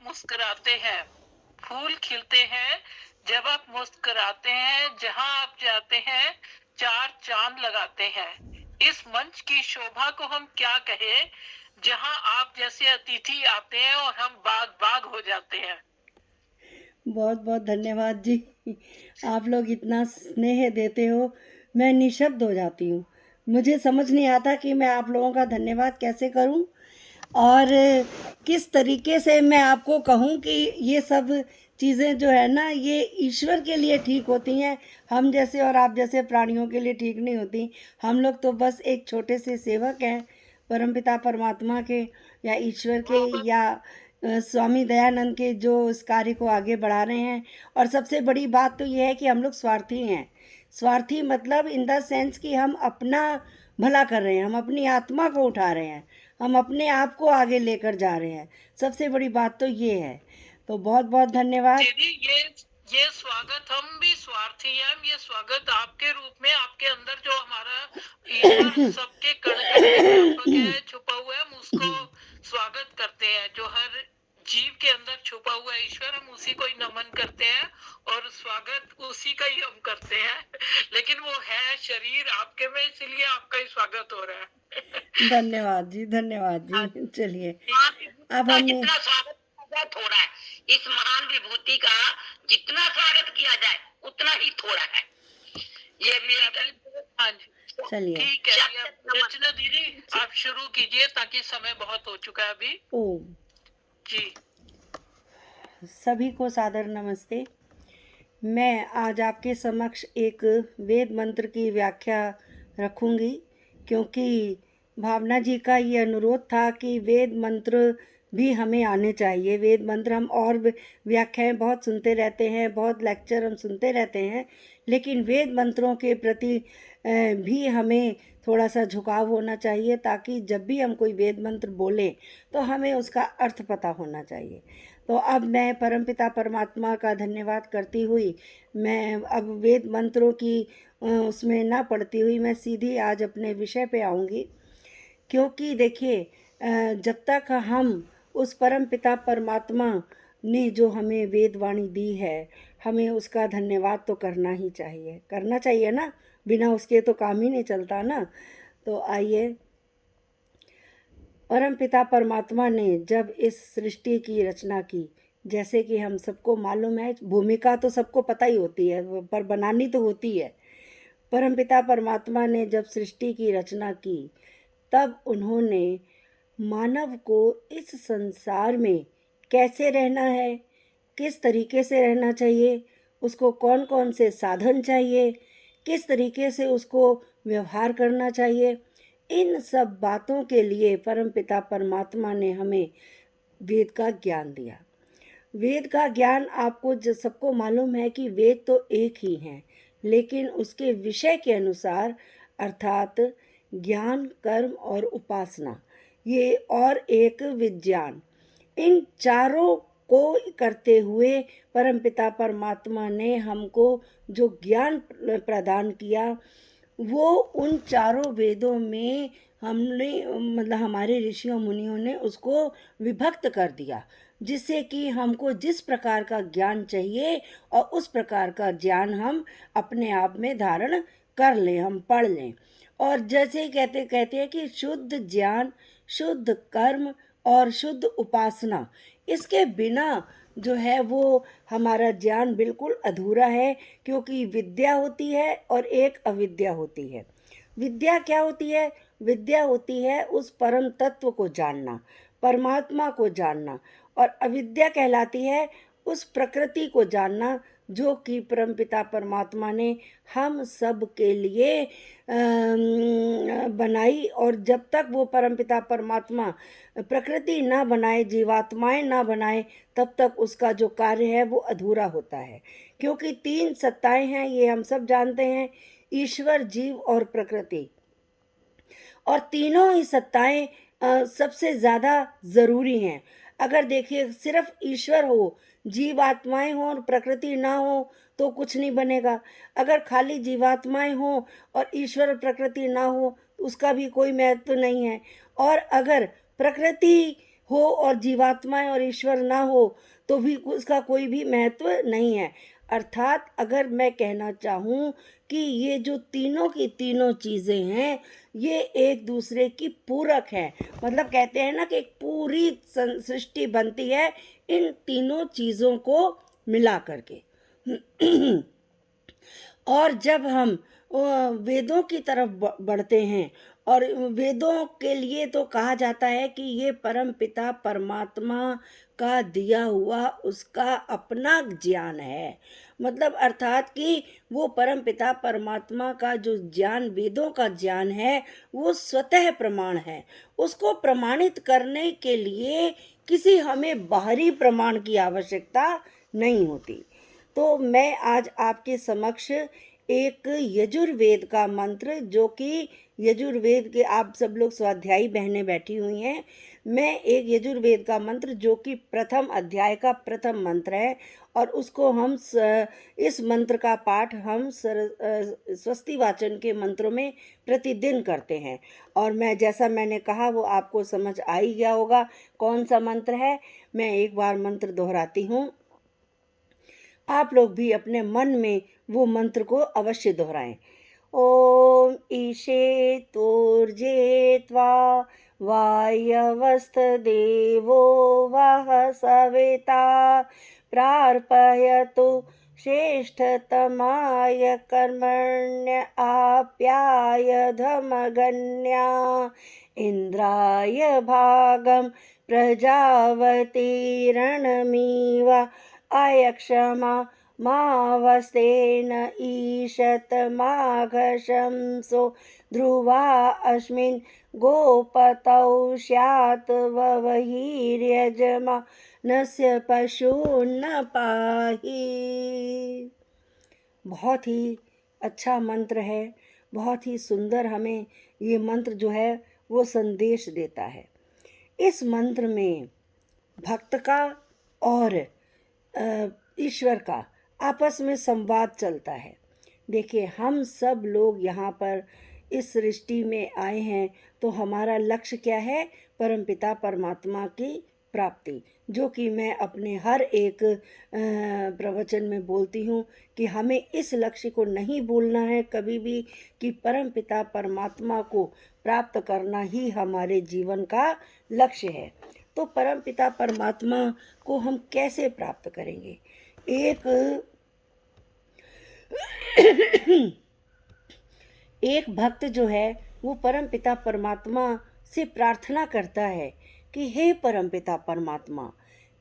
मुस्कुराते हैं, फूल खिलते हैं जब आप मुस्कुराते हैं, जहां आप जाते हैं चार चांद लगाते हैं। इस मंच की शोभा को हम क्या कहें, जहां आप जैसे अतिथि आते हैं और हम बाग बाग हो जाते हैं। बहुत बहुत धन्यवाद जी। आप लोग इतना स्नेह देते हो, मैं निशब्द हो जाती हूँ। मुझे समझ नहीं आता कि मैं आप लोगों का धन्यवाद कैसे करूँ और किस तरीके से मैं आपको कहूँ कि ये सब चीज़ें जो है ना, ये ईश्वर के लिए ठीक होती हैं। हम जैसे और आप जैसे प्राणियों के लिए ठीक नहीं होती। हम लोग तो बस एक छोटे से सेवक हैं परमपिता परमात्मा के, या ईश्वर के, या स्वामी दयानंद के, जो इस कार्य को आगे बढ़ा रहे हैं। और सबसे बड़ी बात तो ये है कि हम लोग स्वार्थी हैं। स्वार्थी मतलब इन द सेंस कि हम अपना भला कर रहे हैं, हम अपनी आत्मा को उठा रहे हैं, हम अपने आप को आगे लेकर जा रहे हैं। सबसे बड़ी बात तो ये है। तो बहुत बहुत धन्यवाद। दीदी, ये स्वागत, हम भी स्वार्थी हैं। हम ये स्वागत आपके रूप में, आपके अंदर जो हमारा ईश्वर सबके कण कण में व्यापक है, छुपा हुआ है, हम उसको स्वागत करते हैं। जो हर जीव के अंदर छुपा हुआ ईश्वर, हम उसी को ही नमन करते हैं और स्वागत उसी का ही हम करते हैं। लेकिन वो है शरीर आपके में, इसलिए आपका ही स्वागत हो रहा है। धन्यवाद जी, धन्यवाद हाँ जी। चलिए, हाँ, अब का हमें जितना स्वागत किया जाए थोड़ा है। इस महान विभूति का जितना स्वागत किया जाए उतना ही थोड़ा है। ये मेरी हाँ जी, चलिए। ठीक है जी। अब रचना दीदी, आप शुरू कीजिए ताकि समय बहुत हो चुका है अभी। ओम। जी। सभी को सादर नमस्ते। मैं आज आपके समक्ष एक वेद मंत्र की व्याख्या रखूंगी, क्योंकि भावना जी का ये अनुरोध था कि वेद मंत्र भी हमें आने चाहिए। वेद मंत्र हम और व्याख्याएं बहुत सुनते रहते हैं, बहुत लेक्चर हम सुनते रहते हैं, लेकिन वेद मंत्रों के प्रति भी हमें थोड़ा सा झुकाव होना चाहिए, ताकि जब भी हम कोई वेद मंत्र बोलें तो हमें उसका अर्थ पता होना चाहिए। तो अब मैं परमपिता परमात्मा का धन्यवाद करती हुई, मैं अब वेद मंत्रों की उसमें ना पढ़ती हुई मैं सीधी आज अपने विषय पे आऊँगी। क्योंकि देखिए, जब तक हम उस परमपिता परमात्मा ने जो हमें वेद वाणी दी है, हमें उसका धन्यवाद तो करना ही चाहिए, करना चाहिए ना। बिना उसके तो काम ही नहीं चलता ना। तो आइए, परमपिता परमात्मा ने जब इस सृष्टि की रचना की, जैसे कि हम सबको मालूम है, भूमिका तो सबको पता ही होती है, पर बनानी तो होती है। परमपिता परमात्मा ने जब सृष्टि की रचना की, तब उन्होंने मानव को इस संसार में कैसे रहना है, किस तरीके से रहना चाहिए, उसको कौन कौन से साधन चाहिए, किस तरीके से उसको व्यवहार करना चाहिए, इन सब बातों के लिए परमपिता परमात्मा ने हमें वेद का ज्ञान दिया। वेद का ज्ञान आपको जो सबको मालूम है कि वेद तो एक ही हैं, लेकिन उसके विषय के अनुसार, अर्थात ज्ञान, कर्म और उपासना, ये और एक विज्ञान, इन चारों को करते हुए परमपिता परमात्मा ने हमको जो ज्ञान प्रदान किया, वो उन चारों वेदों में हमने, मतलब हमारे ऋषियों मुनियों ने उसको विभक्त कर दिया, जिससे कि हमको जिस प्रकार का ज्ञान चाहिए और उस प्रकार का ज्ञान हम अपने आप में धारण कर लें, हम पढ़ लें। और जैसे ही कहते कहते हैं कि शुद्ध ज्ञान, शुद्ध कर्म और शुद्ध उपासना, इसके बिना जो है वो हमारा ज्ञान बिल्कुल अधूरा है। क्योंकि विद्या होती है और एक अविद्या होती है। विद्या क्या होती है? विद्या होती है उस परम तत्व को जानना, परमात्मा को जानना। और अविद्या कहलाती है उस प्रकृति को जानना, जो कि परमपिता परमात्मा ने हम सब के लिए बनाई। और जब तक वो परमपिता परमात्मा प्रकृति ना बनाए, जीवात्माएं ना बनाए, तब तक उसका जो कार्य है वो अधूरा होता है। क्योंकि तीन सत्ताएं हैं, ये हम सब जानते हैं, ईश्वर, जीव और प्रकृति। और तीनों ही सत्ताएं सबसे ज़्यादा ज़रूरी हैं। अगर देखिए, सिर्फ ईश्वर हो, जीवात्माएं हों और प्रकृति ना हो, तो कुछ नहीं बनेगा। अगर खाली जीवात्माएं हों और ईश्वर प्रकृति ना हो, तो उसका भी कोई महत्व नहीं है। और अगर प्रकृति हो और जीवात्माएं और ईश्वर ना हो तो भी उसका कोई भी महत्व नहीं है। अर्थात अगर मैं कहना चाहूँ कि ये जो तीनों की तीनों चीज़ें हैं, ये एक दूसरे की पूरक हैं। मतलब कहते हैं ना कि एक पूरी सृष्टि बनती है इन तीनों चीज़ों को मिला करके। और जब हम वेदों की तरफ बढ़ते हैं, और वेदों के लिए तो कहा जाता है कि ये परम पिता परमात्मा का दिया हुआ उसका अपना ज्ञान है। मतलब अर्थात कि वो परम पिता परमात्मा का जो ज्ञान, वेदों का ज्ञान है, वो स्वतः प्रमाण है। उसको प्रमाणित करने के लिए किसी हमें बाहरी प्रमाण की आवश्यकता नहीं होती। तो मैं आज आपके समक्ष एक यजुर्वेद का मंत्र, जो कि यजुर्वेद के आप सब लोग स्वाध्यायी बहनें बैठी हुई हैं, मैं एक यजुर्वेद का मंत्र जो कि प्रथम अध्याय का प्रथम मंत्र है, और उसको हम इस मंत्र का पाठ हम स्वस्ति वाचन के मंत्रों में प्रतिदिन करते हैं। और मैं, जैसा मैंने कहा, वो आपको समझ आ ही गया होगा कौन सा मंत्र है। मैं एक बार मंत्र दोहराती हूँ, आप लोग भी अपने मन में वो मंत्र को अवश्य दोहराएं। ओम ईशे तूर्जे त्वा वायवस्थ देवो वः सविता प्रार्पयतु श्रेष्ठतमाय कर्मण्य आप्याय धमगन्या इंद्राय भागं प्रजावतीरणमीव अयक्षमा मावस्तेन ईशत माघशंसो ध्रुवा अस्मिन् गोपतौ स्यात् ववहीर्यजमानस्य पशून्न पाहि। बहुत ही अच्छा मंत्र है, बहुत ही सुंदर हमें ये मंत्र जो है वो संदेश देता है। इस मंत्र में भक्त का और ईश्वर का आपस में संवाद चलता है। देखिए, हम सब लोग यहाँ पर इस सृष्टि में आए हैं, तो हमारा लक्ष्य क्या है? परमपिता परमात्मा की प्राप्ति, जो कि मैं अपने हर एक प्रवचन में बोलती हूँ कि हमें इस लक्ष्य को नहीं भूलना है कभी भी, कि परमपिता परमात्मा को प्राप्त करना ही हमारे जीवन का लक्ष्य है। तो परमपिता परमात्मा को हम कैसे प्राप्त करेंगे? एक भक्त जो है वो परमपिता परमात्मा से प्रार्थना करता है कि हे परमपिता परमात्मा,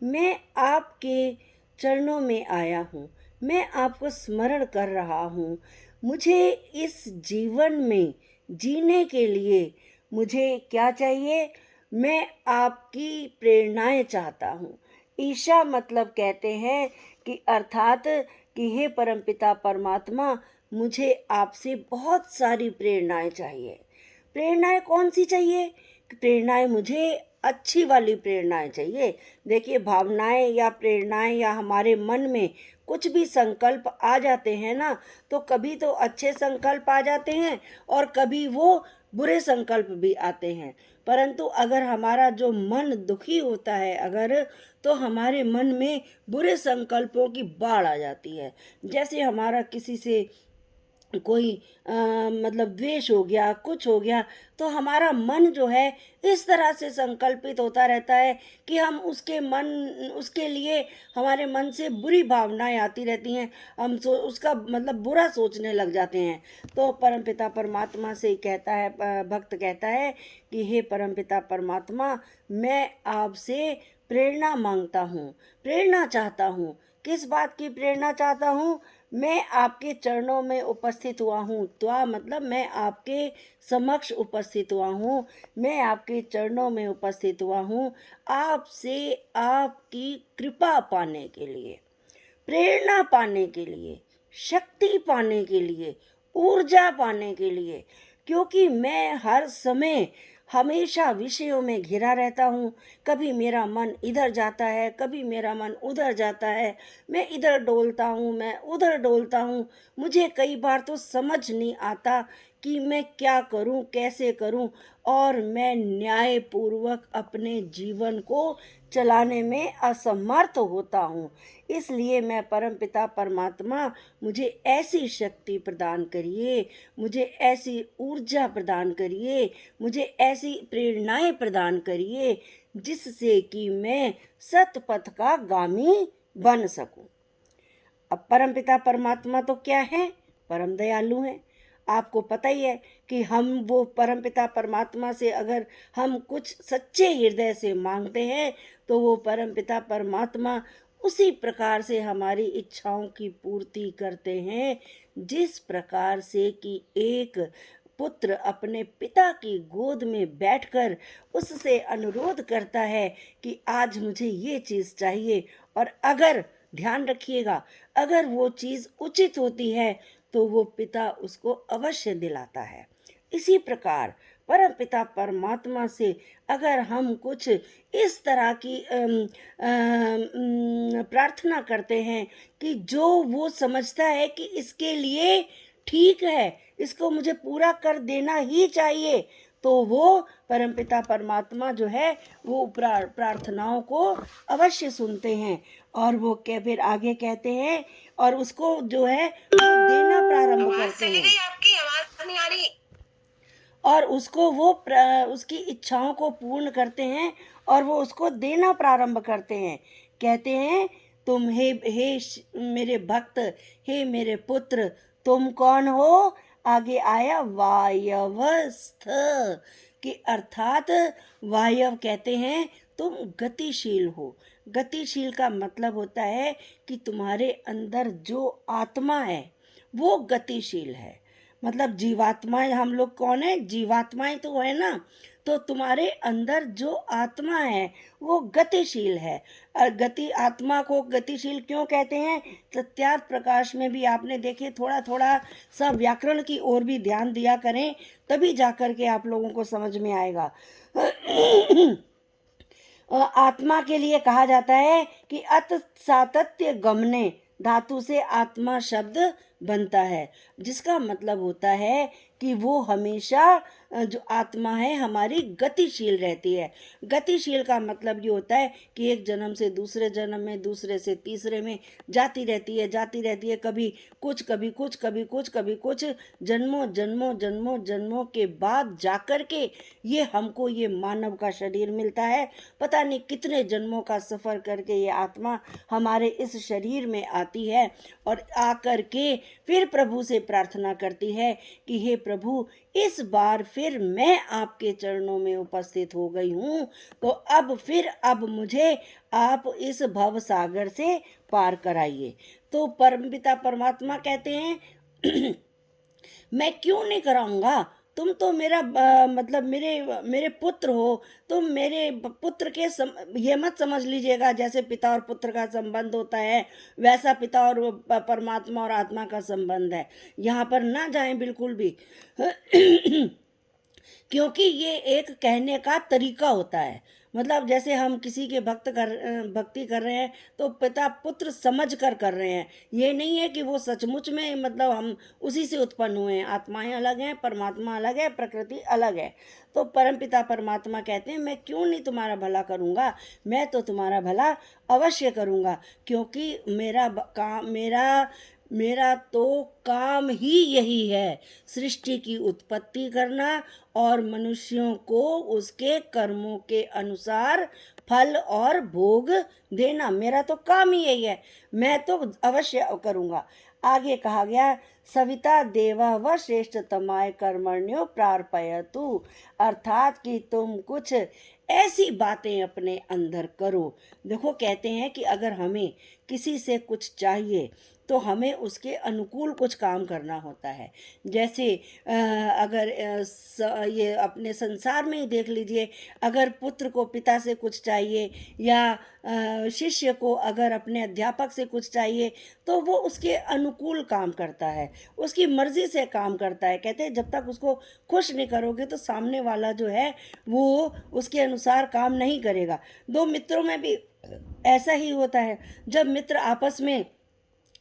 मैं आपके चरणों में आया हूँ, मैं आपको स्मरण कर रहा हूँ। मुझे इस जीवन में जीने के लिए मुझे क्या चाहिए? मैं आपकी प्रेरणाएं चाहता हूँ। ईशा मतलब कहते हैं कि अर्थात कि हे परमपिता परमात्मा, मुझे आपसे बहुत सारी प्रेरणाएं चाहिए। प्रेरणाएं कौन सी चाहिए? प्रेरणाएं मुझे अच्छी वाली प्रेरणाएं चाहिए। देखिए, भावनाएं या प्रेरणाएं या हमारे मन में कुछ भी संकल्प आ जाते हैं ना, तो कभी तो अच्छे संकल्प आ जाते हैं और कभी वो बुरे संकल्प भी आते हैं। परंतु अगर हमारा जो मन दुखी होता है अगर, तो हमारे मन में बुरे संकल्पों की बाढ़ आ जाती है। जैसे हमारा किसी से कोई मतलब द्वेष हो गया, कुछ हो गया, तो हमारा मन जो है इस तरह से संकल्पित होता रहता है कि हम उसके लिए हमारे मन से बुरी भावनाएं आती रहती हैं, हम उसका मतलब बुरा सोचने लग जाते हैं। तो परमपिता परमात्मा से कहता है, भक्त कहता है कि हे परमपिता परमात्मा, मैं आपसे प्रेरणा मांगता हूँ, प्रेरणा चाहता हूँ। किस बात की प्रेरणा चाहता हूँ? मैं आपके चरणों में उपस्थित हुआ हूँ। त्वा मतलब मैं आपके समक्ष उपस्थित हुआ हूँ, मैं आपके चरणों में उपस्थित हुआ हूँ आपसे आपकी कृपा पाने के लिए, प्रेरणा पाने के लिए, शक्ति पाने के लिए, ऊर्जा पाने के लिए। क्योंकि मैं हर समय हमेशा विषयों में घिरा रहता हूँ। कभी मेरा मन इधर जाता है, कभी मेरा मन उधर जाता है। मैं इधर डोलता हूँ, मैं उधर डोलता हूँ। मुझे कई बार तो समझ नहीं आता कि मैं क्या करूं, कैसे करूं, और मैं न्यायपूर्वक अपने जीवन को चलाने में असमर्थ होता हूँ। इसलिए मैं परमपिता परमात्मा, मुझे ऐसी शक्ति प्रदान करिए, मुझे ऐसी ऊर्जा प्रदान करिए, मुझे ऐसी प्रेरणाएं प्रदान करिए जिससे कि मैं सतपथ का गामी बन सकूं। अब परमपिता परमात्मा तो क्या है? परम दयालु हैं। आपको पता ही है कि हम वो परमपिता परमात्मा से अगर हम कुछ सच्चे हृदय से मांगते हैं तो वो परमपिता परमात्मा उसी प्रकार से हमारी इच्छाओं की पूर्ति करते हैं जिस प्रकार से कि एक पुत्र अपने पिता की गोद में बैठकर उससे अनुरोध करता है कि आज मुझे ये चीज़ चाहिए, और अगर, ध्यान रखिएगा, अगर वो चीज़ उचित होती है तो वो पिता उसको अवश्य दिलाता है। इसी प्रकार परमपिता परमात्मा से अगर हम कुछ इस तरह की प्रार्थना करते हैं कि जो वो समझता है कि इसके लिए ठीक है, इसको मुझे पूरा कर देना ही चाहिए, तो वो परमपिता परमात्मा जो है वो प्रार्थनाओं को अवश्य सुनते हैं। और वो फिर आगे कहते हैं और उसको जो है वो देना प्रारंभ आवाज करते चली हैं, गई, आपकी आवाज नहीं आ रही। और उसको वो उसकी इच्छाओं को पूर्ण करते हैं और वो उसको देना प्रारंभ करते हैं। कहते हैं, तुम मेरे भक्त, हे मेरे पुत्र, तुम कौन हो? आगे आया वायवस्थ, कि अर्थात वायव कहते हैं तुम गतिशील हो। गतिशील का मतलब होता है कि तुम्हारे अंदर जो आत्मा है वो गतिशील है। मतलब जीवात्माएं, हम लोग कौन है? जीवात्माएं तो है ना। तो तुम्हारे अंदर जो आत्मा है वो गतिशील है। और गति, आत्मा को गतिशील क्यों कहते हैं? तत्यार्थ प्रकाश में भी आपने देखे, थोड़ा थोड़ा सा व्याकरण की ओर भी ध्यान दिया करें, तभी जाकर के आप लोगों को समझ में आएगा। आत्मा के लिए कहा जाता है कि अत सातत्य गमने, धातु से आत्मा शब्द बनता है, जिसका मतलब होता है कि वो हमेशा जो आत्मा है हमारी गतिशील रहती है। गतिशील का मतलब ये होता है कि एक जन्म से दूसरे जन्म में, दूसरे से तीसरे में जाती रहती है, जाती रहती है, कभी कुछ, कभी कुछ, कभी कुछ, कभी कुछ, जन्मों जन्मों जन्मों जन्मों के बाद जाकर के ये हमको ये मानव का शरीर मिलता है। पता नहीं कितने जन्मों का सफ़र करके ये आत्मा हमारे इस शरीर में आती है और आकर के फिर प्रभु से प्रार्थना करती है कि हे प्रभु, इस बार फिर मैं आपके चरणों में उपस्थित हो गई हूँ, तो अब मुझे आप इस भव सागर से पार कराइए। तो परमपिता परमात्मा कहते हैं मैं क्यों नहीं कराऊंगा? तुम तो मेरा मतलब मेरे पुत्र हो। तुम मेरे पुत्र के ये मत समझ लीजिएगा जैसे पिता और पुत्र का संबंध होता है वैसा पिता और परमात्मा और आत्मा का संबंध है। यहाँ पर ना जाएं बिल्कुल भी। क्योंकि ये एक कहने का तरीका होता है। मतलब जैसे हम किसी के भक्ति कर रहे हैं तो पिता पुत्र समझ कर रहे हैं। ये नहीं है कि वो सचमुच में, मतलब हम उसी से उत्पन्न हुए हैं। आत्माएं अलग हैं, परमात्मा अलग है, प्रकृति अलग है। तो परमपिता परमात्मा कहते हैं मैं क्यों नहीं तुम्हारा भला करूँगा, मैं तो तुम्हारा भला अवश्य करूँगा, क्योंकि मेरा तो काम ही यही है, सृष्टि की उत्पत्ति करना और मनुष्यों को उसके कर्मों के अनुसार फल और भोग देना। मेरा तो काम ही यही है, मैं तो अवश्य करूँगा। आगे कहा गया, सविता देवा व श्रेष्ठतमाय कर्मण्यो प्रार्पयतु, अर्थात कि तुम कुछ ऐसी बातें अपने अंदर करो। देखो कहते हैं कि अगर हमें किसी से कुछ चाहिए तो हमें उसके अनुकूल कुछ काम करना होता है। जैसे अगर ये अपने संसार में ही देख लीजिए, अगर पुत्र को पिता से कुछ चाहिए या शिष्य को अगर अपने अध्यापक से कुछ चाहिए, तो वो उसके अनुकूल काम करता है, उसकी मर्ज़ी से काम करता है। कहते हैं जब तक उसको खुश नहीं करोगे तो सामने वाला जो है वो उसके अनुसार काम नहीं करेगा। 2 मित्रों में भी ऐसा ही होता है। जब मित्र आपस में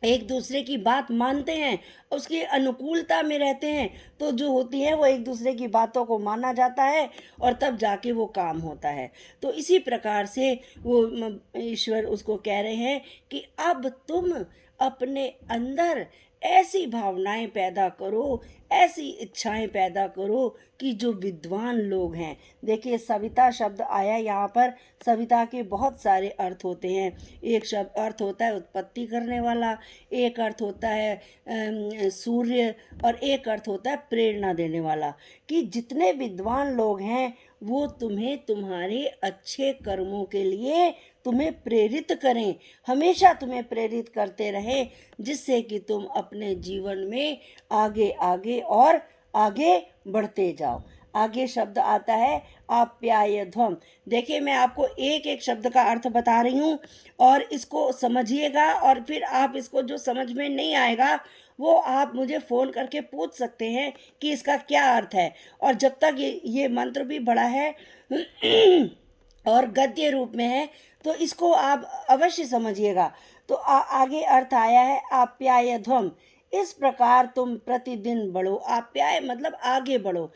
एक दूसरे की बात मानते हैं, उसकी अनुकूलता में रहते हैं, तो जो होती है वो एक दूसरे की बातों को माना जाता है और तब जाके वो काम होता है। तो इसी प्रकार से वो ईश्वर उसको कह रहे हैं कि अब तुम अपने अंदर ऐसी भावनाएं पैदा करो, ऐसी इच्छाएं पैदा करो कि जो विद्वान लोग हैं। देखिए सविता शब्द आया यहाँ पर। सविता के बहुत सारे अर्थ होते हैं। एक शब्द अर्थ होता है उत्पत्ति करने वाला, एक अर्थ होता है सूर्य, और एक अर्थ होता है प्रेरणा देने वाला। कि जितने विद्वान लोग हैं वो तुम्हें तुम्हारे अच्छे कर्मों के लिए तुम्हें प्रेरित करें, हमेशा तुम्हें प्रेरित करते रहे, जिससे कि तुम अपने जीवन में आगे आगे और आगे बढ़ते जाओ। आगे शब्द आता है आप्यायध्वम। देखिए मैं आपको एक एक शब्द का अर्थ बता रही हूँ और इसको समझिएगा, और फिर आप इसको जो समझ में नहीं आएगा वो आप मुझे फ़ोन करके पूछ सकते हैं कि इसका क्या अर्थ है। और जब तक ये मंत्र भी बड़ा है और गद्य रूप में है तो इसको आप अवश्य समझिएगा। तो आगे अर्थ आया है आप्यायध्वम। इस प्रकार तुम प्रतिदिन बढ़ो। आप्याय मतलब आगे बढ़ो।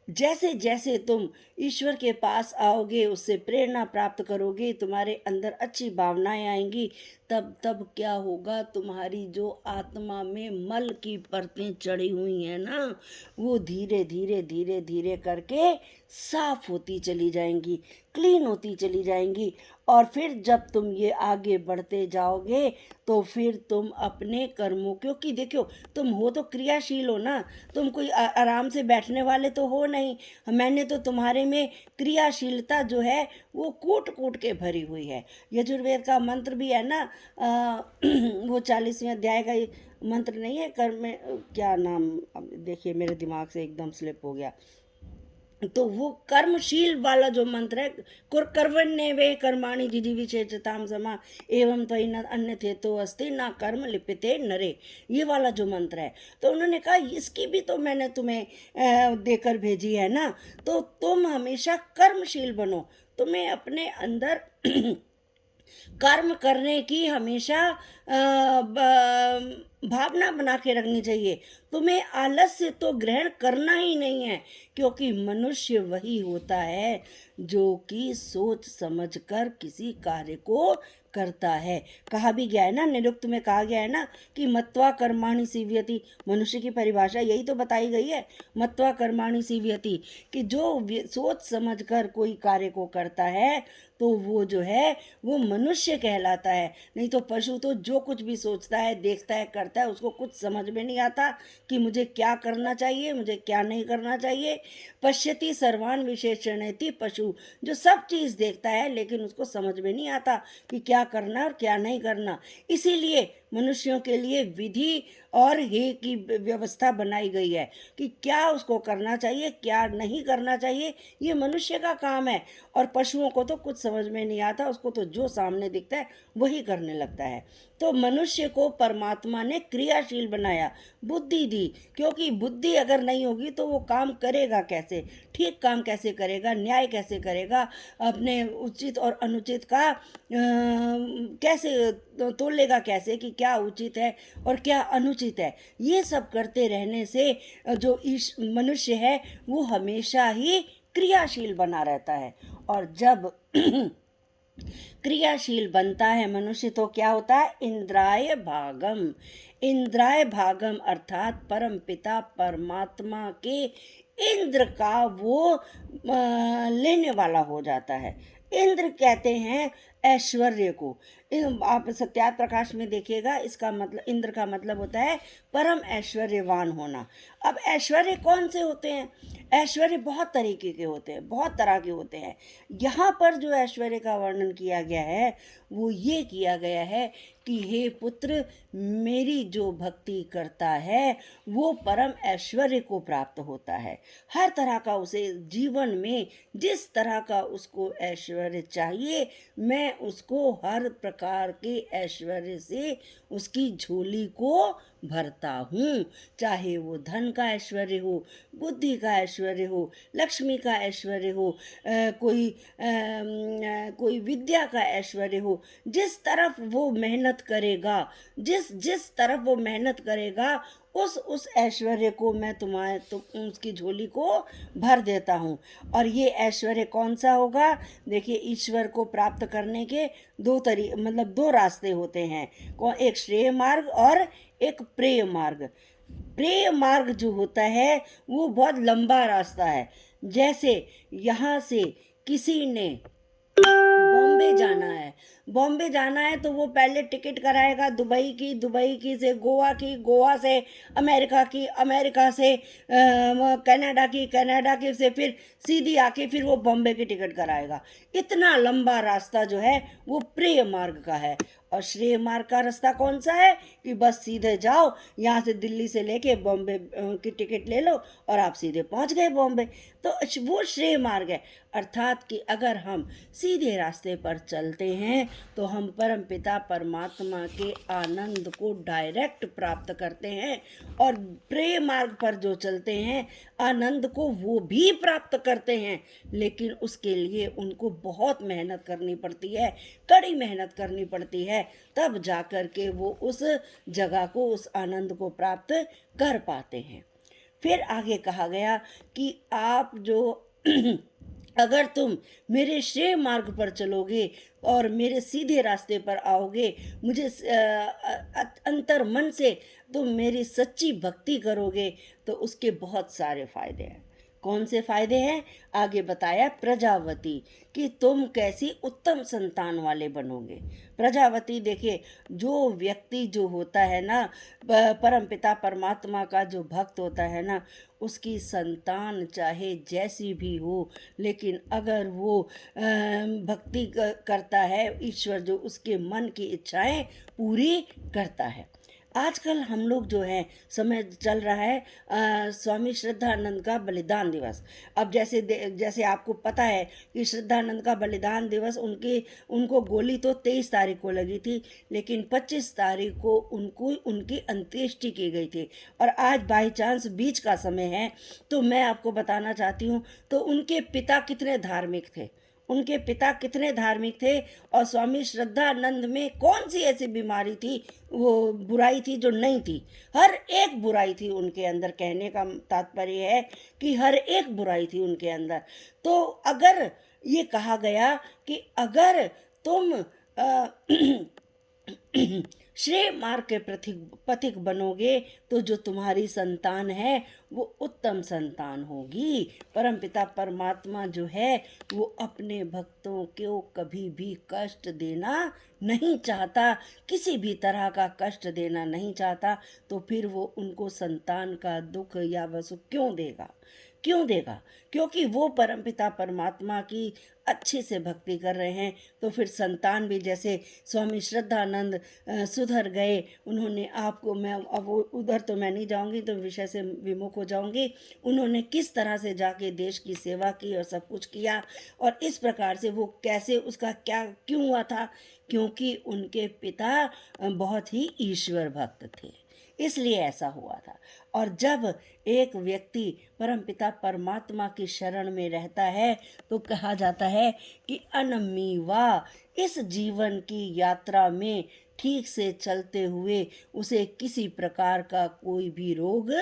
जैसे जैसे तुम ईश्वर के पास आओगे, उससे प्रेरणा प्राप्त करोगे, तुम्हारे अंदर अच्छी भावनाएं आएंगी, तब तब क्या होगा, तुम्हारी जो आत्मा में मल की परतें चढ़ी हुई हैं ना, वो धीरे धीरे धीरे धीरे करके साफ होती चली जाएंगी, क्लीन होती चली जाएंगी। और फिर जब तुम ये आगे बढ़ते जाओगे तो फिर तुम अपने कर्मों, क्योंकि देखो तुम हो तो क्रियाशील हो ना, तुम कोई आराम से बैठने वाले तो हो नहीं। मैंने तो तुम्हारे में क्रियाशीलता जो है वो कूट कूट के भरी हुई है। यजुर्वेद का मंत्र भी है ना, वो 40वें अध्याय का मंत्र नहीं है, कर्म में क्या नाम, अब देखिए मेरे दिमाग से एकदम स्लिप हो गया। तो वो कर्मशील वाला जो मंत्र है, कर्वण्ये वे कर्माणि जिजीविषेचताम समा एवं त्वयि न अन्यथे तो अस्ति ना कर्म लिप्यते नरे, ये वाला जो मंत्र है। तो उन्होंने कहा इसकी भी तो मैंने तुम्हें देकर भेजी है ना, तो तुम हमेशा कर्मशील बनो, तुम्हें अपने अंदर कर्म करने की हमेशा भावना बना के रखनी चाहिए। तुम्हें आलस्य तो ग्रहण करना ही नहीं है, क्योंकि मनुष्य वही होता है जो कि सोच समझकर किसी कार्य को करता है। कहा भी गया है ना, निरुक्त में कहा गया है ना कि मत्वा कर्माणि सीव्यति। मनुष्य की परिभाषा यही तो बताई गई है, मत्वा कर्माणि सीव्यति, कि जो सोच समझकर कोई कार्य को करता है तो वो जो है वो मनुष्य कहलाता है। नहीं तो पशु तो जो कुछ भी सोचता है, देखता है, करता है, उसको कुछ समझ में नहीं आता कि मुझे क्या करना चाहिए, मुझे क्या नहीं करना चाहिए। पश्यति सर्वान विशेषणेति पशु, जो सब चीज़ देखता है लेकिन उसको समझ में नहीं आता कि क्या करना और क्या नहीं करना। इसीलिए मनुष्यों के लिए विधि और हे की व्यवस्था बनाई गई है कि क्या उसको करना चाहिए, क्या नहीं करना चाहिए, ये मनुष्य का काम है। और पशुओं को तो कुछ समझ में नहीं आता, उसको तो जो सामने दिखता है वही करने लगता है। तो मनुष्य को परमात्मा ने क्रियाशील बनाया, बुद्धि दी, क्योंकि बुद्धि अगर नहीं होगी तो वो काम करेगा कैसे, ठीक काम कैसे करेगा, न्याय कैसे करेगा, अपने उचित और अनुचित का कैसे तोलेगा, कैसे कि क्या उचित है और क्या अनुचित है। ये सब करते रहने से जो मनुष्य है वो हमेशा ही क्रियाशील बना रहता है। और जब क्रियाशील बनता है मनुष्य तो क्या होता है, इंद्राय भागम। इंद्राय भागम अर्थात परम पिता परमात्मा के इंद्र का वो लेने वाला हो जाता है। इंद्र कहते हैं ऐश्वर्य को। आप सत्यार्थ प्रकाश में देखिएगा, इसका मतलब इंद्र का मतलब होता है परम ऐश्वर्यवान होना। अब ऐश्वर्य कौन से होते हैं? ऐश्वर्य बहुत तरीके के होते हैं, बहुत तरह के होते हैं। यहाँ पर जो ऐश्वर्य का वर्णन किया गया है वो ये किया गया है कि हे पुत्र, मेरी जो भक्ति करता है वो परम ऐश्वर्य को प्राप्त होता है। हर तरह का उसे जीवन में जिस तरह का उसको ऐश्वर्य चाहिए, मैं उसको हर प्रकार के ऐश्वर्य से उसकी झोली को भरता हूँ। चाहे वो धन का ऐश्वर्य हो, बुद्धि का ऐश्वर्य हो, लक्ष्मी का ऐश्वर्य हो, कोई विद्या का ऐश्वर्य हो, जिस तरफ वो मेहनत करेगा, जिस तरफ वो मेहनत करेगा, उस ऐश्वर्य को मैं उसकी झोली को भर देता हूँ। और ये ऐश्वर्य कौन सा होगा? देखिए, ईश्वर को प्राप्त करने के दो रास्ते होते हैं। एक श्रेय मार्ग और एक प्रेय मार्ग। प्रेय मार्ग जो होता है वो बहुत लंबा रास्ता है। जैसे यहाँ से किसी ने बॉम्बे जाना है तो वो पहले टिकट कराएगा दुबई की से गोवा की, गोवा से अमेरिका की, अमेरिका से कनाडा की से फिर सीधी आके फिर वो बॉम्बे की टिकट कराएगा। इतना लंबा रास्ता जो है वो प्रेय मार्ग का है। और श्रेय मार्ग का रास्ता कौन सा है? कि बस सीधे जाओ, यहाँ से दिल्ली से लेके बॉम्बे की टिकट ले लो और आप सीधे पहुँच गए बॉम्बे। तो वो श्रेय मार्ग है। अर्थात कि अगर हम सीधे रास्ते पर चलते हैं तो हम परम पिता परमात्मा के आनंद को डायरेक्ट प्राप्त करते हैं, और प्रेय मार्ग पर जो चलते हैं आनंद को वो भी प्राप्त करते हैं, लेकिन उसके लिए उनको बहुत मेहनत करनी पड़ती है, कड़ी मेहनत करनी पड़ती है, तब जाकर के वो उस जगह को, उस आनंद को प्राप्त कर पाते हैं। फिर आगे कहा गया कि आप जो अगर तुम मेरे श्रेय मार्ग पर चलोगे और मेरे सीधे रास्ते पर आओगे, मुझे अंतर मन से तुम मेरी सच्ची भक्ति करोगे, तो उसके बहुत सारे फायदे हैं। कौन से फायदे हैं? आगे बताया प्रजावती, कि तुम कैसी उत्तम संतान वाले बनोगे। प्रजावती, देखिए, जो व्यक्ति जो होता है ना, परम पिता परमात्मा का जो भक्त होता है ना, उसकी संतान चाहे जैसी भी हो, लेकिन अगर वो भक्ति करता है, ईश्वर जो उसके मन की इच्छाएं पूरी करता है। आजकल हम लोग जो है, समय चल रहा है स्वामी श्रद्धानंद का बलिदान दिवस। अब जैसे आपको पता है कि श्रद्धानंद का बलिदान दिवस उनको गोली तो 23 तारीख को लगी थी, लेकिन 25 तारीख को उनकी अंत्येष्टि की गई थी। और आज बाई चांस बीच का समय है, तो मैं आपको बताना चाहती हूँ, तो उनके पिता कितने धार्मिक थे, और स्वामी श्रद्धानंद में कौन सी ऐसी बीमारी थी, वो बुराई थी जो नहीं थी? हर एक बुराई थी उनके अंदर। कहने का तात्पर्य है कि हर एक बुराई थी उनके अंदर। तो अगर ये कहा गया कि अगर तुम श्रेय मार्ग के पथिक बनोगे, तो जो तुम्हारी संतान है वो उत्तम संतान होगी। परमपिता परमात्मा जो है वो अपने भक्तों को कभी भी कष्ट देना नहीं चाहता, किसी भी तरह का कष्ट देना नहीं चाहता, तो फिर वो उनको संतान का दुख या वसुख क्यों देगा? क्योंकि वो परमपिता परमात्मा की अच्छे से भक्ति कर रहे हैं। तो फिर संतान भी, जैसे स्वामी श्रद्धानंद सुधर गए, उन्होंने आपको, मैं अब उधर तो मैं नहीं जाऊंगी, तो विषय से विमुख हो जाऊंगी, उन्होंने किस तरह से जाके देश की सेवा की और सब कुछ किया, और इस प्रकार से वो कैसे, उसका क्या क्यों हुआ था? क्योंकि उनके पिता बहुत ही ईश्वर भक्त थे, इसलिए ऐसा हुआ था। और जब एक व्यक्ति परमपिता परमात्मा की शरण में रहता है, तो कहा जाता है कि अनमीवा, इस जीवन की यात्रा में ठीक से चलते हुए उसे किसी प्रकार का कोई भी रोग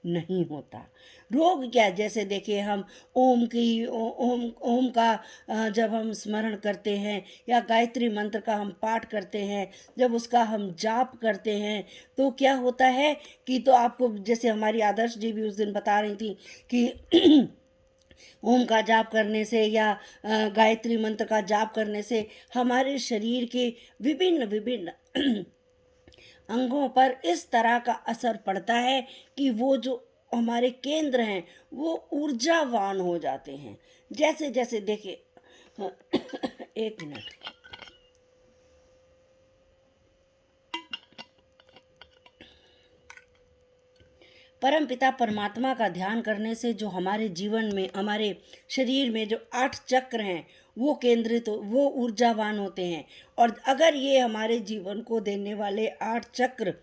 नहीं होता। रोग क्या? जैसे देखिए, हम ओम का जब हम स्मरण करते हैं, या गायत्री मंत्र का हम पाठ करते हैं, जब उसका हम जाप करते हैं, तो क्या होता है कि, तो आपको जैसे हमारी आदर्श जी भी उस दिन बता रही थी कि ओम का जाप करने से या गायत्री मंत्र का जाप करने से हमारे शरीर के विभिन्न विभिन्न अंगों पर इस तरह का असर पड़ता है कि वो जो हमारे केंद्र हैं वो ऊर्जावान हो जाते हैं। जैसे जैसे देखिए एक मिनट। परम पिता परमात्मा का ध्यान करने से जो हमारे जीवन में, हमारे शरीर में जो 8 चक्र हैं वो केंद्रित, वो ऊर्जावान होते हैं। और अगर ये हमारे जीवन को देने वाले 8 चक्र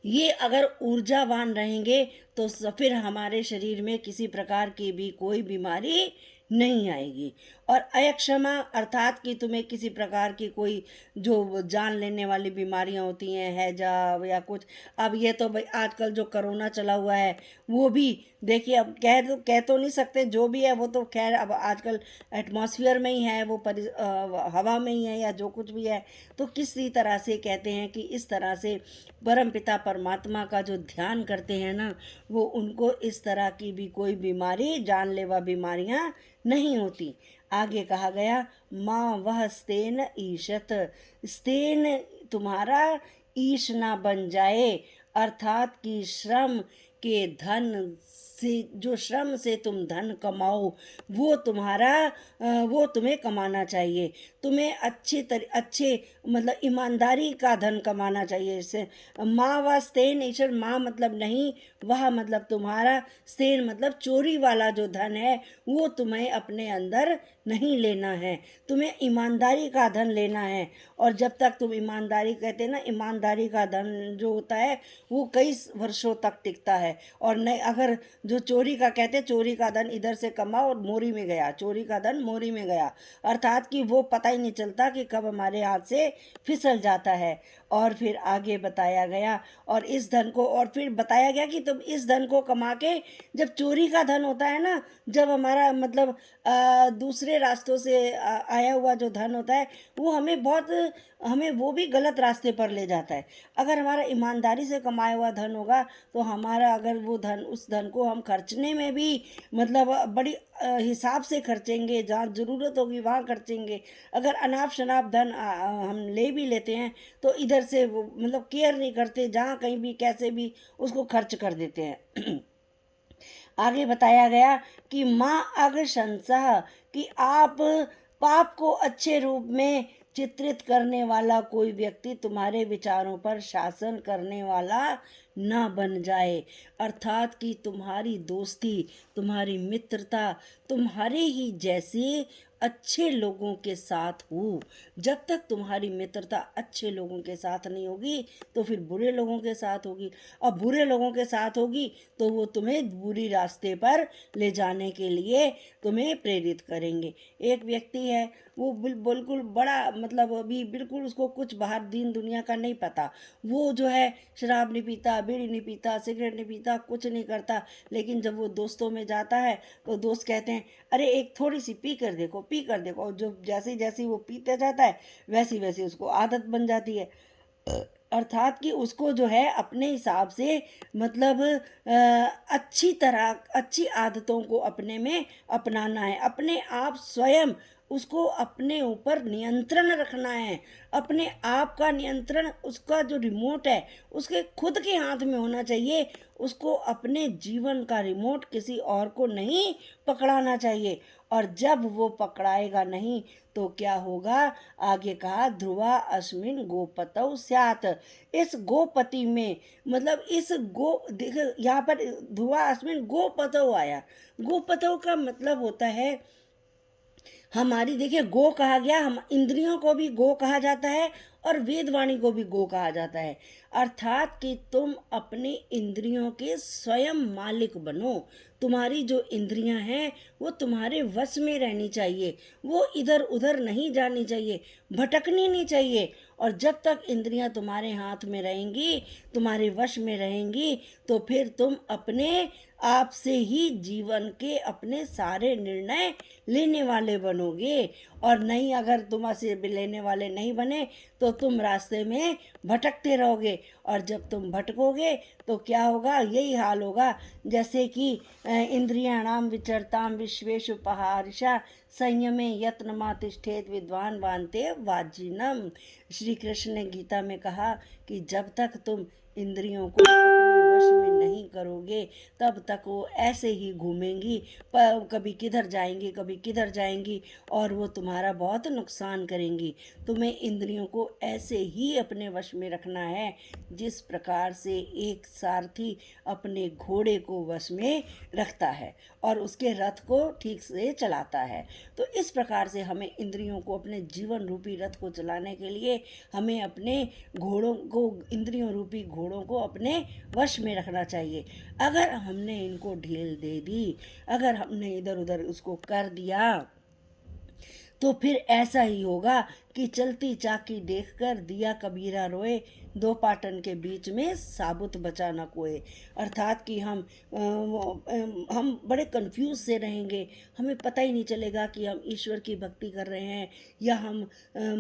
ये अगर ऊर्जावान रहेंगे तो फिर हमारे शरीर में किसी प्रकार की भी कोई बीमारी नहीं आएगी। और अयक्षमा अर्थात कि तुम्हें किसी प्रकार की कोई जो जान लेने वाली बीमारियां होती हैं, हैजा या कुछ, अब ये तो भाई आजकल जो कोरोना चला हुआ है वो भी देखिए, अब कह तो नहीं सकते, जो भी है वो तो खैर अब आजकल एटमॉस्फेयर में ही है, वो हवा में ही है या जो कुछ भी है। तो किसी तरह से कहते हैं कि इस तरह से परम पिता परमात्मा का जो ध्यान करते हैं ना, वो उनको इस तरह की भी कोई बीमारी, जानलेवा बीमारियां नहीं होती। आगे कहा गया माँ वह स्तेन ईशत, स्तेन तुम्हारा ईश ना बन जाए, अर्थात कि श्रम के धन से, जो श्रम से तुम धन कमाओ वो तुम्हारा वो तुम्हें कमाना चाहिए। तुम्हें अच्छे मतलब ईमानदारी का धन कमाना चाहिए। इससे माँ व स्तेन ईश्वर, माँ मतलब नहीं, वह मतलब तुम्हारा, स्तेन मतलब चोरी वाला जो धन है वो तुम्हें अपने अंदर नहीं लेना है, तुम्हें ईमानदारी का धन लेना है। और जब तक तुम ईमानदारी, कहते हैं ना ईमानदारी का धन जो होता है वो कई वर्षों तक टिकता है। और नहीं, अगर जो चोरी का, कहते हैं चोरी का धन इधर से कमा और मोरी में गया, चोरी का धन मोरी में गया, अर्थात कि वो पता ही नहीं चलता कि कब हमारे हाथ से फिसल जाता है। और फिर आगे बताया गया, और इस धन को, और फिर बताया गया कि तुम इस धन को कमा के, जब चोरी का धन होता है ना, जब हमारा मतलब दूसरे रास्तों से आया हुआ जो धन होता है वो हमें वो भी गलत रास्ते पर ले जाता है। अगर हमारा ईमानदारी से कमाया हुआ धन होगा तो हमारा, अगर वो धन, उस धन को हम खर्चने में भी मतलब बड़ी हिसाब से खर्चेंगे, जहाँ ज़रूरत होगी वहाँ खर्चेंगे। अगर अनाप शनाप धन हम ले भी लेते हैं तो इधर से वो मतलब केयर नहीं करते, जहाँ कहीं भी कैसे भी उसको खर्च कर देते हैं। आगे बताया गया कि माँ अगशंसा, कि आप पाप को अच्छे रूप में चित्रित करने वाला कोई व्यक्ति तुम्हारे विचारों पर शासन करने वाला न बन जाए, अर्थात कि तुम्हारी दोस्ती, तुम्हारी मित्रता तुम्हारे ही जैसे अच्छे लोगों के साथ हो। जब तक तुम्हारी मित्रता अच्छे लोगों के साथ नहीं होगी तो फिर बुरे लोगों के साथ होगी, और बुरे लोगों के साथ होगी तो वो तुम्हें बुरी रास्ते पर ले जाने के लिए तुम्हें प्रेरित करेंगे। एक व्यक्ति है, वो बिल्कुल बड़ा मतलब अभी बिल्कुल उसको कुछ बाहर दीन दुनिया का नहीं पता, वो जो है शराब नहीं पीता, बीड़ी नहीं पीता, सिगरेट नहीं पीता, कुछ नहीं करता, लेकिन जब वो दोस्तों में जाता है तो दोस्त कहते हैं अरे एक थोड़ी सी पी कर देखो, पी कर देखो, और जो जैसे जैसे वो पीते जाता है वैसी वैसी उसको आदत बन जाती है। अर्थात कि उसको जो है अपने हिसाब से मतलब अच्छी तरह अच्छी आदतों को अपने में अपनाना है, अपने आप स्वयं उसको अपने ऊपर नियंत्रण रखना है। अपने आप का नियंत्रण, उसका जो रिमोट है उसके खुद के हाथ में होना चाहिए। उसको अपने जीवन का रिमोट किसी और को नहीं पकड़ाना चाहिए। और जब वो पकड़ाएगा नहीं तो क्या होगा, आगे कहा ध्रुवा अस्मिन गोपतौ स्यात्, इस गोपति में मतलब इस देखो यहाँ पर ध्रुवा अस्मिन गोपतौ आया, गोपतौ का मतलब होता है हमारी, देखिए गो कहा गया, हम इंद्रियों को भी गो कहा जाता है और वेदवाणी को भी गो कहा जाता है। अर्थात कि तुम अपनी इंद्रियों के स्वयं मालिक बनो। तुम्हारी जो इंद्रियां हैं वो तुम्हारे वश में रहनी चाहिए, वो इधर उधर नहीं जानी चाहिए, भटकनी नहीं चाहिए। और जब तक इंद्रियां तुम्हारे हाथ में रहेंगी, तुम्हारे वश में रहेंगी, तो फिर तुम अपने आप से ही जीवन के अपने सारे निर्णय लेने वाले बनोगे। और नहीं, अगर तुम ऐसे लेने वाले नहीं बने तो तुम रास्ते में भटकते रहोगे, और जब तुम भटकोगे तो क्या होगा? यही हाल होगा जैसे कि इंद्रियाणाम विचरताम विश्वेषु पहारिषा संयमे यत्नमा तिष्ठेत विद्वान वान्ते वाजिनम। श्री कृष्ण ने गीता में कहा कि जब तक तुम इंद्रियों को अपने वश में नहीं करोगे, तब तक वो ऐसे ही घूमेंगी, कभी किधर जाएंगी कभी किधर जाएंगी, और वो तुम्हारा बहुत नुकसान करेंगी। तुम्हें इंद्रियों को ऐसे ही अपने वश में रखना है जिस प्रकार से एक सारथी अपने घोड़े को वश में रखता है और उसके रथ को ठीक से चलाता है। तो इस प्रकार से हमें इंद्रियों को, अपने जीवन रूपी रथ को चलाने के लिए हमें अपने घोड़ों को, इंद्रियों रूपी घोड़ों को अपने वश में रखना चाहिए। अगर हमने इनको ढील दे दी, अगर हमने इधर उधर उसको कर दिया, तो फिर ऐसा ही होगा कि चलती चाकी देखकर दिया कबीरा रोए, दो पाटन के बीच में साबुत बचा न कोई। अर्थात कि हम बड़े कंफ्यूज से रहेंगे, हमें पता ही नहीं चलेगा कि हम ईश्वर की भक्ति कर रहे हैं या हम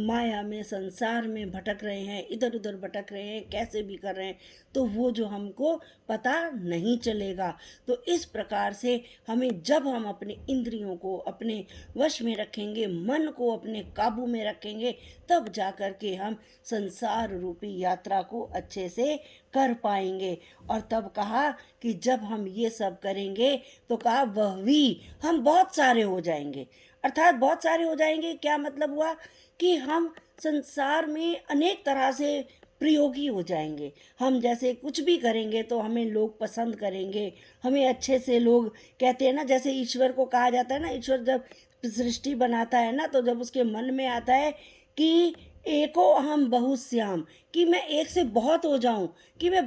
माया में, संसार में भटक रहे हैं, इधर उधर भटक रहे हैं, कैसे भी कर रहे हैं, तो वो जो हमको पता नहीं चलेगा। तो इस प्रकार से हमें, जब हम अपने इंद्रियों को अपने वश में रखेंगे, मन को अपने काबू में रखेंगे, तब जा कर के हम संसार रूपी यात्रा को अच्छे से कर पाएंगे। और तब कहा कि जब हम ये सब करेंगे तो कहा वह भी हम बहुत सारे हो जाएंगे। अर्थात बहुत सारे हो जाएंगे, क्या मतलब हुआ? कि हम संसार में अनेक तरह से प्रयोगी हो जाएंगे। हम जैसे कुछ भी करेंगे तो हमें लोग पसंद करेंगे, हमें अच्छे से लोग कहते हैं ना, जैसे ईश्वर को कहा जाता है ना, ईश्वर जब सृष्टि बनाता है ना, तो जब उसके मन में आता है कि एको हम बहुश्याम, कि मैं एक से बहुत हो जाऊं, कि मैं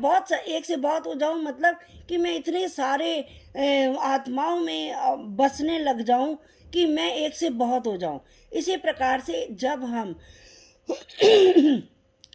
एक से बहुत हो जाऊं, मतलब कि मैं इतने सारे आत्माओं में बसने लग जाऊं कि मैं एक से बहुत हो जाऊं। इसी प्रकार से जब हम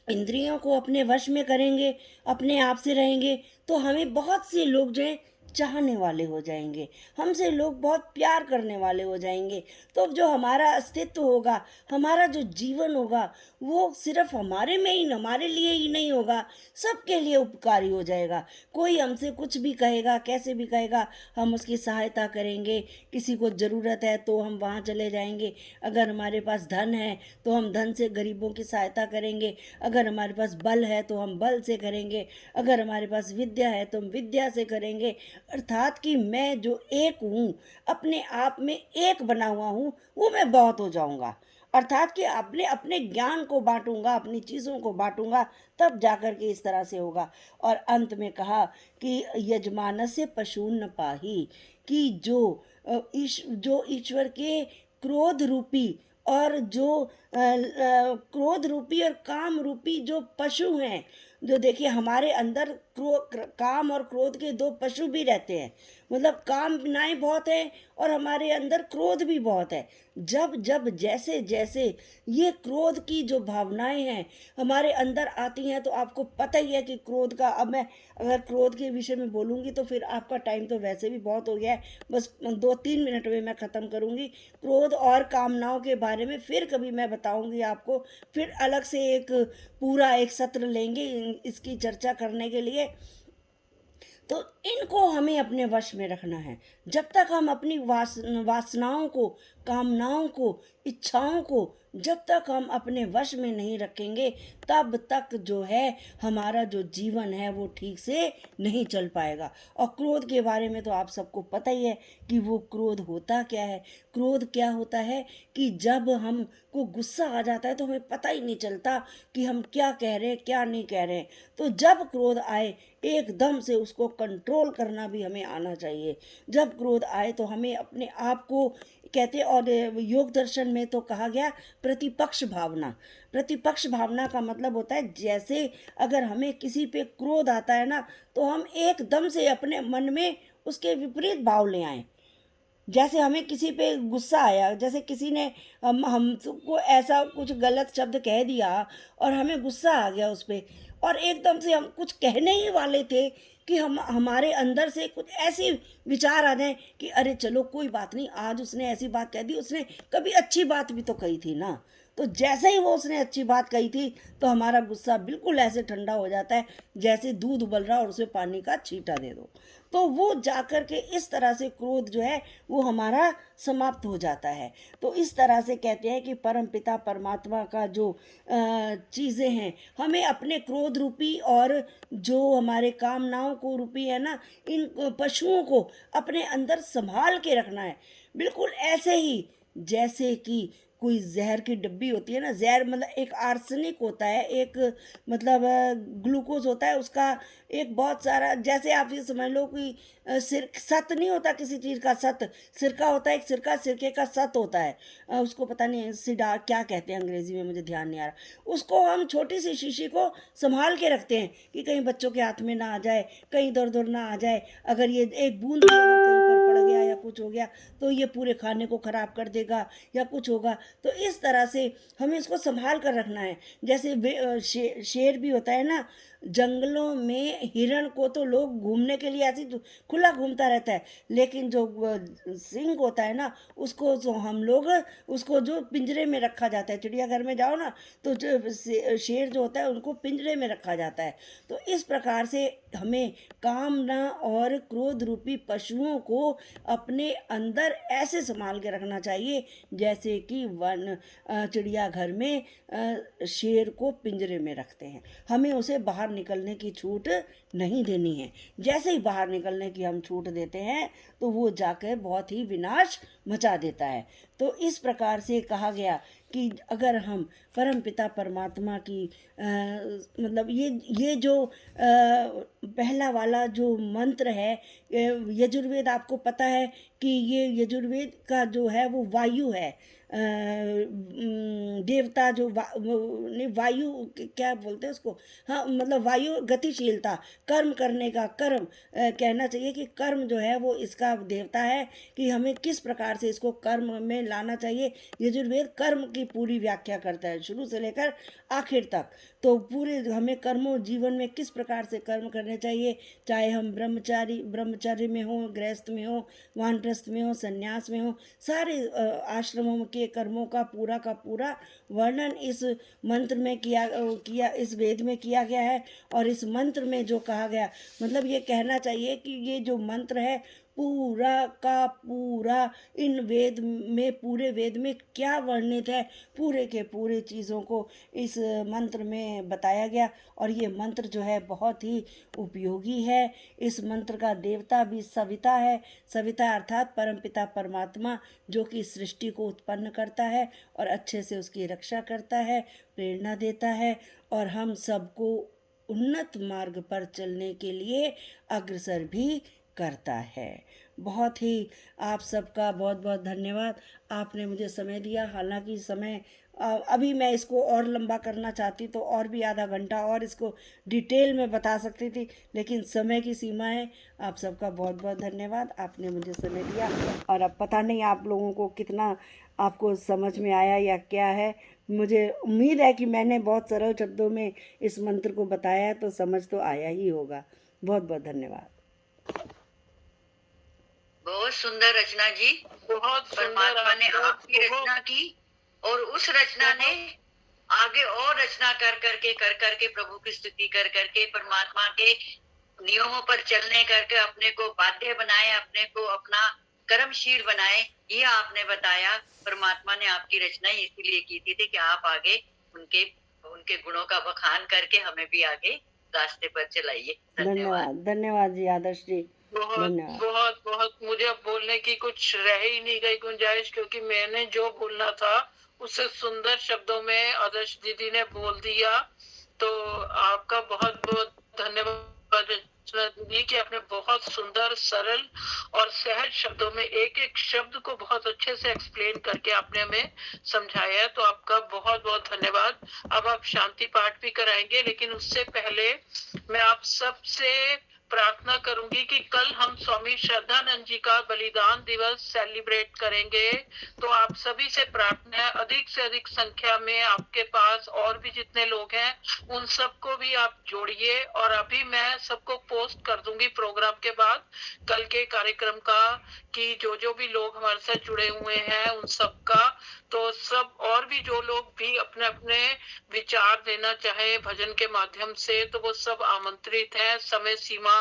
इंद्रियों को अपने वश में करेंगे, अपने आप से रहेंगे, तो हमें बहुत से लोग जो हैं चाहने वाले हो जाएंगे, हमसे लोग बहुत प्यार करने वाले हो जाएंगे। तो जो हमारा अस्तित्व होगा, हमारा जो जीवन होगा, वो सिर्फ हमारे में ही, हमारे लिए ही नहीं होगा, सबके लिए उपकारी हो जाएगा। कोई हमसे कुछ भी कहेगा, कैसे भी कहेगा, हम उसकी सहायता करेंगे। किसी को ज़रूरत है तो हम वहाँ चले जाएंगे, अगर हमारे पास धन है तो हम धन से गरीबों की सहायता करेंगे, अगर हमारे पास बल है तो हम बल से करेंगे, अगर हमारे पास विद्या है तो हम विद्या से करेंगे। अर्थात कि मैं जो एक हूँ, अपने आप में एक बना हुआ हूँ, वो मैं बहुत हो जाऊंगा। अर्थात कि अपने अपने ज्ञान को बांटूंगा, अपनी चीज़ों को बांटूंगा, तब जाकर के इस तरह से होगा। और अंत में कहा कि यजमान से पशु न पाही, कि जो ईश्वर के क्रोध रूपी और जो क्रोध रूपी और काम रूपी जो पशु हैं, जो देखिए हमारे अंदर काम और क्रोध के दो पशु भी रहते हैं, मतलब कामनाएं बहुत हैं और हमारे अंदर क्रोध भी बहुत है। जब जब जैसे जैसे ये क्रोध की जो भावनाएं हैं हमारे अंदर आती हैं, तो आपको पता ही है कि क्रोध का, अब मैं अगर क्रोध के विषय में बोलूँगी तो फिर आपका टाइम तो वैसे भी बहुत हो गया है, बस 2-3 मिनट में मैं ख़त्म करूँगी। क्रोध और कामनाओं के बारे में फिर कभी मैं बताऊँगी आपको, फिर अलग से एक पूरा एक सत्र लेंगे इसकी चर्चा करने के लिए। तो इनको हमें अपने वश में रखना है। जब तक हम अपनी वासनाओं को, कामनाओं को, इच्छाओं को जब तक हम अपने वश में नहीं रखेंगे, तब तक जो है हमारा जो जीवन है वो ठीक से नहीं चल पाएगा। और क्रोध के बारे में तो आप सबको पता ही है कि वो क्रोध होता क्या है। क्रोध क्या होता है कि जब हमको गुस्सा आ जाता है तो हमें पता ही नहीं चलता कि हम क्या कह रहे हैं, क्या नहीं कह रहे हैं। तो जब क्रोध आए, एकदम से उसको कंट्रोल करना भी हमें आना चाहिए। जब क्रोध आए तो हमें अपने आप को, कहते, और योग दर्शन में तो कहा गया प्रतिपक्ष भावना। प्रतिपक्ष भावना का मतलब होता है, जैसे अगर हमें किसी पे क्रोध आता है ना, तो हम एकदम से अपने मन में उसके विपरीत भाव ले आए। जैसे हमें किसी पे गुस्सा आया, जैसे किसी ने हमको ऐसा कुछ गलत शब्द कह दिया और हमें गुस्सा आ गया उस पे, और एकदम से हम कुछ कहने ही वाले थे कि हम हमारे अंदर से कुछ ऐसे विचार आ जाए कि अरे चलो कोई बात नहीं, आज उसने ऐसी बात कह दी, उसने कभी अच्छी बात भी तो कही थी ना। तो जैसे ही वो उसने अच्छी बात कही थी तो हमारा गुस्सा बिल्कुल ऐसे ठंडा हो जाता है जैसे दूध उबल रहा और उसमें पानी का छींटा दे दो। तो वो जाकर के इस तरह से क्रोध जो है वो हमारा समाप्त हो जाता है। तो इस तरह से कहते हैं कि परम पिता परमात्मा का जो चीज़ें हैं, हमें अपने क्रोध रूपी और जो हमारे कामनाओं को रूपी है ना, इन पशुओं को अपने अंदर संभाल के रखना है। बिल्कुल ऐसे ही जैसे कि कोई जहर की डिब्बी होती है ना, जहर मतलब एक आर्सेनिक होता है, एक मतलब ग्लूकोज होता है, उसका एक बहुत सारा, जैसे आप ये समझ लो कि सिर सत नहीं होता किसी चीज़ का, सत सिरका होता है, एक सिरका सिरके का सत होता है, उसको पता नहीं सिडा क्या कहते हैं अंग्रेजी में, मुझे ध्यान नहीं आ रहा। उसको हम छोटी सी शीशी को संभाल के रखते हैं कि कहीं बच्चों के हाथ में ना आ जाए, कहीं इधर उधर ना आ जाए, अगर ये एक बूंद भी अगर कहीं पर पड़ गया या कुछ हो गया तो ये पूरे खाने को खराब कर देगा या कुछ होगा। तो इस तरह से हमें इसको संभाल कर रखना है। जैसे शेर भी होता है ना, जंगलों में हिरण को तो लोग घूमने के लिए ऐसे ही खुला घूमता रहता है, लेकिन जो सिंह होता है ना, उसको जो हम लोग उसको जो पिंजरे में रखा जाता है, चिड़ियाघर में जाओ ना तो जो शेर जो होता है उनको पिंजरे में रखा जाता है। तो इस प्रकार से हमें कामना और क्रोध रूपी पशुओं को अपने अंदर ऐसे संभाल के रखना चाहिए जैसे कि चिड़ियाघर में शेर को पिंजरे में रखते हैं। हमें उसे बाहर निकलने की छूट नहीं देनी है। जैसे ही बाहर निकलने की हम छूट देते हैं तो वो जाकर बहुत ही विनाश मचा देता है। तो इस प्रकार से कहा गया कि अगर हम परम पिता परमात्मा की मतलब ये जो पहला वाला जो मंत्र है, यजुर्वेद आपको पता है कि ये यजुर्वेद का जो है वो वायु है, देवता जो नहीं, वायु क्या बोलते हैं उसको, हाँ मतलब वायु गतिशीलता, कर्म करने का, कर्म कहना चाहिए कि कर्म जो है वो इसका देवता है कि हमें किस प्रकार से इसको कर्म में लाना चाहिए। यजुर्वेद कर्म की पूरी व्याख्या करता है शुरू से लेकर आखिर तक। तो पूरे हमें कर्मों जीवन में किस प्रकार से कर्म करने चाहिए, चाहे हम ब्रह्मचारी में हो, गृहस्थ में हो, वानप्रस्थ में हो, संन्यास में हो, सारे आश्रमों के कर्मों का पूरा वर्णन इस मंत्र में किया इस वेद में किया गया है। और इस मंत्र में जो कहा गया, मतलब ये कहना चाहिए कि ये जो मंत्र है पूरा का पूरा इन वेद में, पूरे वेद में क्या वर्णित है, पूरे के पूरे चीज़ों को इस मंत्र में बताया गया। और ये मंत्र जो है बहुत ही उपयोगी है। इस मंत्र का देवता भी सविता है। सविता अर्थात परमपिता परमात्मा, जो कि सृष्टि को उत्पन्न करता है और अच्छे से उसकी रक्षा करता है, प्रेरणा देता है और हम सबको उन्नत मार्ग पर चलने के लिए अग्रसर भी करता है। बहुत ही आप सबका बहुत बहुत धन्यवाद, आपने मुझे समय दिया। हालांकि समय अभी मैं इसको और लंबा करना चाहती तो और भी आधा घंटा और इसको डिटेल में बता सकती थी, लेकिन समय की सीमा है। आप सबका बहुत बहुत धन्यवाद, आपने मुझे समय दिया। और अब पता नहीं आप लोगों को कितना आपको समझ में आया या क्या है। मुझे उम्मीद है कि मैंने बहुत सरल शब्दों में इस मंत्र को बताया, तो समझ तो आया ही होगा। बहुत बहुत धन्यवाद। बहुत सुंदर रचना जी, बहुत परमात्मा ने सुंदर आपकी रचना की और उस रचना ने आगे और रचना कर करके प्रभु की स्तुति कर करके परमात्मा के नियमों पर चलने करके अपने को बाध्य बनाए, अपने को अपना कर्मशील बनाए। ये आपने बताया। परमात्मा ने आपकी रचना इसीलिए की थी कि आप आगे उनके उनके गुणों का बखान करके हमें भी आगे रास्ते पर चलाइए। धन्यवाद धन्यवाद जी आदर्श जी, बहुत धन्यवाद। बहुत बहुत मुझे अब बोलने की कुछ रह ही नहीं गई गुंजाइश, क्योंकि मैंने जो बोलना था उससे सुंदर शब्दों में आदर्श दीदी ने बोल दिया। तो आपका बहुत बहुत धन्यवाद रचना दीदी कि आपने बहुत सुंदर, सरल और सहज शब्दों में एक एक शब्द को बहुत अच्छे से एक्सप्लेन करके आपने हमें समझाया है। तो आपका बहुत बहुत धन्यवाद। अब आप शांति पाठ भी कराएंगे, लेकिन उससे पहले मैं आप सबसे प्रार्थना करूंगी कि कल हम स्वामी श्रद्धानंद जी का बलिदान दिवस सेलिब्रेट करेंगे। तो आप सभी से प्रार्थना है, अधिक से अधिक संख्या में आपके पास और भी जितने लोग हैं उन सबको भी आप जोड़िए। और अभी मैं सबको पोस्ट कर दूंगी प्रोग्राम के बाद कल के कार्यक्रम का, कि जो भी लोग हमारे साथ जुड़े हुए हैं उन सबका। तो सब और भी जो लोग भी अपने अपने विचार देना चाहे भजन के माध्यम से, तो वो सब आमंत्रित है। समय सीमा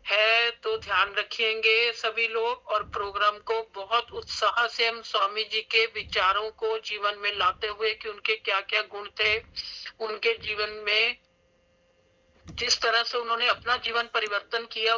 है तो ध्यान रखेंगे सभी लोग, और प्रोग्राम को बहुत उत्साह से हम स्वामी जी के विचारों को जीवन में लाते हुए कि उनके क्या क्या गुण थे, उनके जीवन में जिस तरह से उन्होंने अपना जीवन परिवर्तन किया